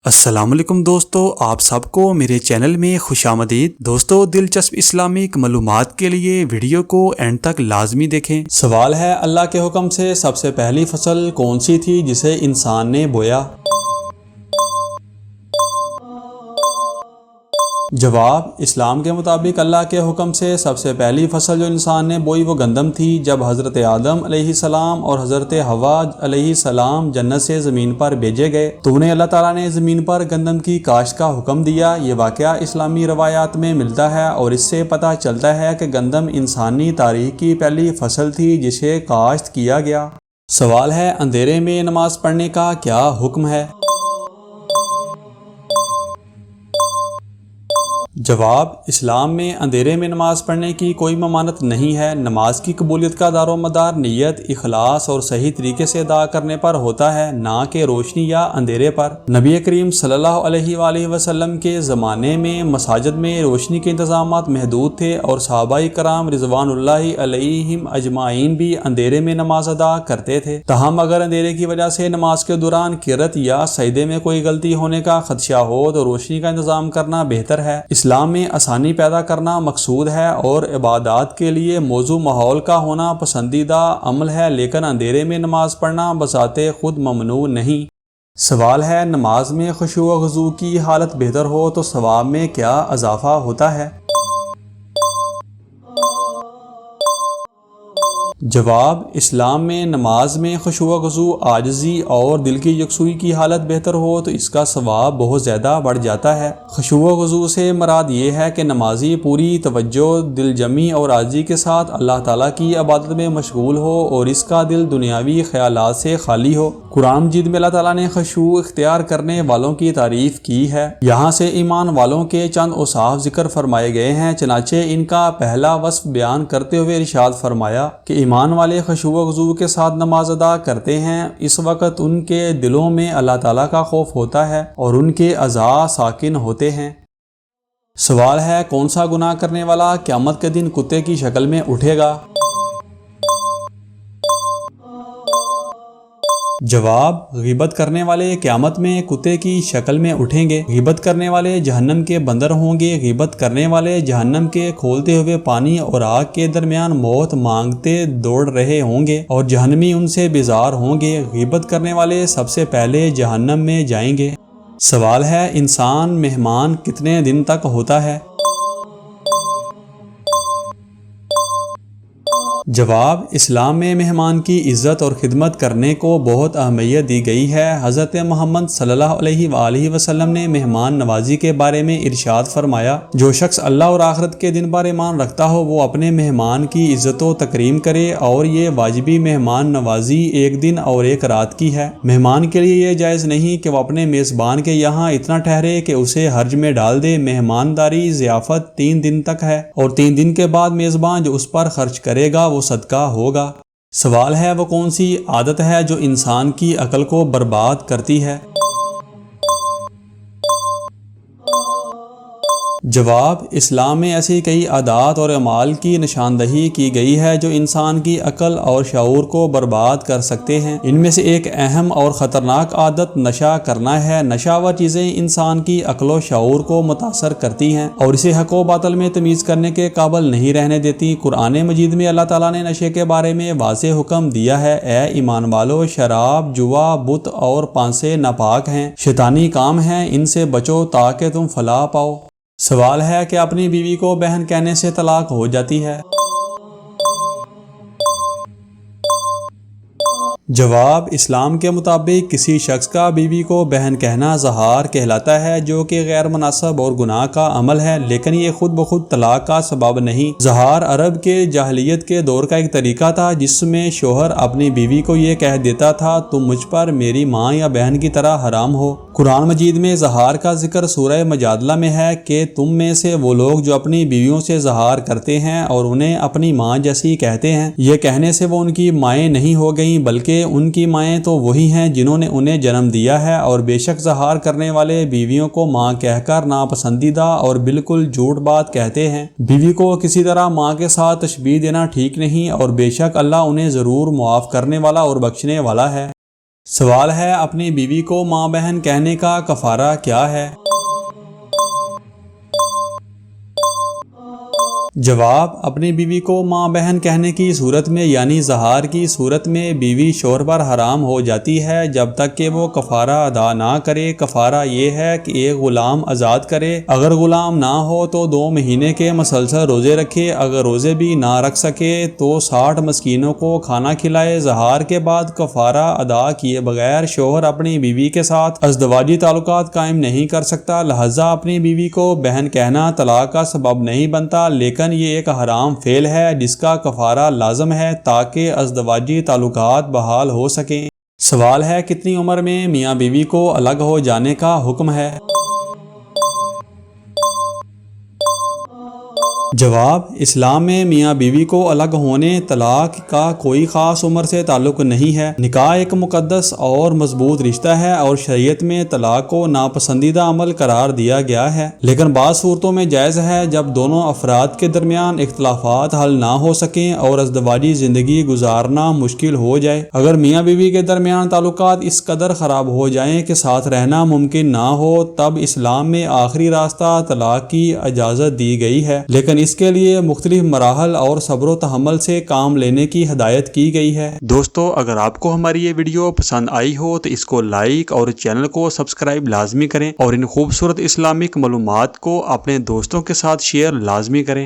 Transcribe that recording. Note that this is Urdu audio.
السلام علیکم دوستو، آپ سب کو میرے چینل میں خوش آمدید۔ دوستو، دلچسپ اسلامک معلومات کے لیے ویڈیو کو اینڈ تک لازمی دیکھیں۔ سوال ہے، اللہ کے حکم سے سب سے پہلی فصل کون سی تھی جسے انسان نے بویا؟ جواب، اسلام کے مطابق اللہ کے حکم سے سب سے پہلی فصل جو انسان نے بوئی وہ گندم تھی۔ جب حضرت آدم علیہ السلام اور حضرت حوا علیہ السلام جنت سے زمین پر بھیجے گئے تو انہیں اللہ تعالیٰ نے زمین پر گندم کی کاشت کا حکم دیا۔ یہ واقعہ اسلامی روایات میں ملتا ہے اور اس سے پتہ چلتا ہے کہ گندم انسانی تاریخ کی پہلی فصل تھی جسے کاشت کیا گیا۔ سوال ہے، اندھیرے میں نماز پڑھنے کا کیا حکم ہے؟ جواب، اسلام میں اندھیرے میں نماز پڑھنے کی کوئی ممانعت نہیں ہے۔ نماز کی قبولیت کا دار و مدار نیت، اخلاص اور صحیح طریقے سے ادا کرنے پر ہوتا ہے، نہ کہ روشنی یا اندھیرے پر۔ نبی کریم صلی اللہ علیہ وآلہ وسلم کے زمانے میں مساجد میں روشنی کے انتظامات محدود تھے اور صحابہ کرام رضوان اللہ علیہم اجمعین بھی اندھیرے میں نماز ادا کرتے تھے۔ تاہم اگر اندھیرے کی وجہ سے نماز کے دوران قرأت یا سجدے میں کوئی غلطی ہونے کا خدشہ ہو تو روشنی کا انتظام کرنا بہتر ہے۔ اسلام میں آسانی پیدا کرنا مقصود ہے اور عبادات کے لیے موزوں ماحول کا ہونا پسندیدہ عمل ہے، لیکن اندھیرے میں نماز پڑھنا بذات خود ممنوع نہیں۔ سوال ہے، نماز میں خشوع و خضوع کی حالت بہتر ہو تو ثواب میں کیا اضافہ ہوتا ہے؟ جواب، اسلام میں نماز میں خشوع و خضوع، عاجزی اور دل کی یکسوئی کی حالت بہتر ہو تو اس کا ثواب بہت زیادہ بڑھ جاتا ہے۔ خشوع و خضوع سے مراد یہ ہے کہ نمازی پوری توجہ، دل جمی اور عاجزی کے ساتھ اللہ تعالیٰ کی عبادت میں مشغول ہو اور اس کا دل دنیاوی خیالات سے خالی ہو۔ قرآن مجید میں اللہ تعالیٰ نے خشوع اختیار کرنے والوں کی تعریف کی ہے۔ یہاں سے ایمان والوں کے چند اوصاف ذکر فرمائے گئے ہیں، چنانچہ ان کا پہلا وصف بیان کرتے ہوئے ارشاد فرمایا کہ ایمان والے خشوع و خضوع کے ساتھ نماز ادا کرتے ہیں، اس وقت ان کے دلوں میں اللہ تعالیٰ کا خوف ہوتا ہے اور ان کے اعضاء ساکن ہوتے ہیں۔ سوال ہے، کون سا گناہ کرنے والا قیامت کے دن کتے کی شکل میں اٹھے گا؟ جواب، غیبت کرنے والے قیامت میں کتے کی شکل میں اٹھیں گے۔ غیبت کرنے والے جہنم کے بندر ہوں گے۔ غیبت کرنے والے جہنم کے کھولتے ہوئے پانی اور آگ کے درمیان موت مانگتے دوڑ رہے ہوں گے اور جہنمی ان سے بیزار ہوں گے۔ غیبت کرنے والے سب سے پہلے جہنم میں جائیں گے۔ سوال ہے، انسان مہمان کتنے دن تک ہوتا ہے؟ جواب، اسلام میں مہمان کی عزت اور خدمت کرنے کو بہت اہمیت دی گئی ہے۔ حضرت محمد صلی اللہ علیہ وآلہ وسلم نے مہمان نوازی کے بارے میں ارشاد فرمایا، جو شخص اللہ اور آخرت کے دن پر ایمان رکھتا ہو وہ اپنے مہمان کی عزت و تکریم کرے، اور یہ واجبی مہمان نوازی ایک دن اور ایک رات کی ہے۔ مہمان کے لیے یہ جائز نہیں کہ وہ اپنے میزبان کے یہاں اتنا ٹھہرے کہ اسے حرج میں ڈال دے۔ مہمانداری ضیافت 3 دن تک ہے اور 3 دن کے بعد میزبان جو اس پر خرچ کرے گا وہ صدقہ ہوگا۔ سوال ہے، وہ کون سی عادت ہے جو انسان کی عقل کو برباد کرتی ہے؟ جواب، اسلام میں ایسی کئی عادات اور اعمال کی نشاندہی کی گئی ہے جو انسان کی عقل اور شعور کو برباد کر سکتے ہیں۔ ان میں سے ایک اہم اور خطرناک عادت نشہ کرنا ہے۔ نشہ چیزیں انسان کی عقل و شعور کو متاثر کرتی ہیں اور اسے حق و باطل میں تمیز کرنے کے قابل نہیں رہنے دیتی۔ قرآن مجید میں اللہ تعالیٰ نے نشے کے بارے میں واضح حکم دیا ہے، اے ایمان والو، شراب، جوا، بت اور پان سے ناپاک ہیں، شیطانی کام ہیں، ان سے بچو تاکہ تم فلاح پاؤ۔ سوال ہے کہ اپنی بیوی کو بہن کہنے سے طلاق ہو جاتی ہے؟ جواب، اسلام کے مطابق کسی شخص کا بیوی کو بہن کہنا زہار کہلاتا ہے، جو کہ غیر مناسب اور گناہ کا عمل ہے، لیکن یہ خود بخود طلاق کا سبب نہیں۔ زہار عرب کے جاہلیت کے دور کا ایک طریقہ تھا جس میں شوہر اپنی بیوی کو یہ کہہ دیتا تھا، تم مجھ پر میری ماں یا بہن کی طرح حرام ہو۔ قرآن مجید میں زہار کا ذکر سورہ مجادلہ میں ہے کہ تم میں سے وہ لوگ جو اپنی بیویوں سے زہار کرتے ہیں اور انہیں اپنی ماں جیسی کہتے ہیں، یہ کہنے سے وہ ان کی مائیں نہیں ہو گئیں بلکہ ان کی مائیں تو وہی ہیں جنہوں نے انہیں جنم دیا ہے، اور بے شک زہار کرنے والے بیویوں کو ماں کہہ کر ناپسندیدہ اور بالکل جھوٹ بات کہتے ہیں۔ بیوی کو کسی طرح ماں کے ساتھ تشبیہ دینا ٹھیک نہیں، اور بے شک اللہ انہیں ضرور معاف کرنے والا اور بخشنے والا ہے۔ سوال ہے اپنی بیوی کو ماں بہن کہنے کا کفارہ کیا ہے؟ جواب: اپنی بیوی کو ماں بہن کہنے کی صورت میں یعنی ظہار کی صورت میں بیوی شوہر پر حرام ہو جاتی ہے جب تک کہ وہ کفارہ ادا نہ کرے۔ کفارہ یہ ہے کہ ایک غلام آزاد کرے، اگر غلام نہ ہو تو 2 مہینے کے مسلسل روزے رکھے، اگر روزے بھی نہ رکھ سکے تو 60 مسکینوں کو کھانا کھلائے۔ ظہار کے بعد کفارہ ادا کیے بغیر شوہر اپنی بیوی کے ساتھ ازدواجی تعلقات قائم نہیں کر سکتا، لہذا اپنی بیوی کو بہن کہنا طلاق کا سبب نہیں بنتا، لیکن یہ ایک حرام فعل ہے جس کا کفارہ لازم ہے تاکہ ازدواجی تعلقات بحال ہو سکیں۔ سوال ہے کتنی عمر میں میاں بیوی کو الگ ہو جانے کا حکم ہے؟ جواب: اسلام میں میاں بیوی کو الگ ہونے طلاق کا کوئی خاص عمر سے تعلق نہیں ہے۔ نکاح ایک مقدس اور مضبوط رشتہ ہے اور شریعت میں طلاق کو ناپسندیدہ عمل قرار دیا گیا ہے، لیکن بعض صورتوں میں جائز ہے جب دونوں افراد کے درمیان اختلافات حل نہ ہو سکیں اور ازدواجی زندگی گزارنا مشکل ہو جائے۔ اگر میاں بیوی کے درمیان تعلقات اس قدر خراب ہو جائیں کہ ساتھ رہنا ممکن نہ ہو، تب اسلام میں آخری راستہ طلاق کی اجازت دی گئی ہے، لیکن اس کے لیے مختلف مراحل اور صبر و تحمل سے کام لینے کی ہدایت کی گئی ہے۔ دوستو اگر آپ کو ہماری یہ ویڈیو پسند آئی ہو تو اس کو لائک اور چینل کو سبسکرائب لازمی کریں اور ان خوبصورت اسلامک معلومات کو اپنے دوستوں کے ساتھ شیئر لازمی کریں۔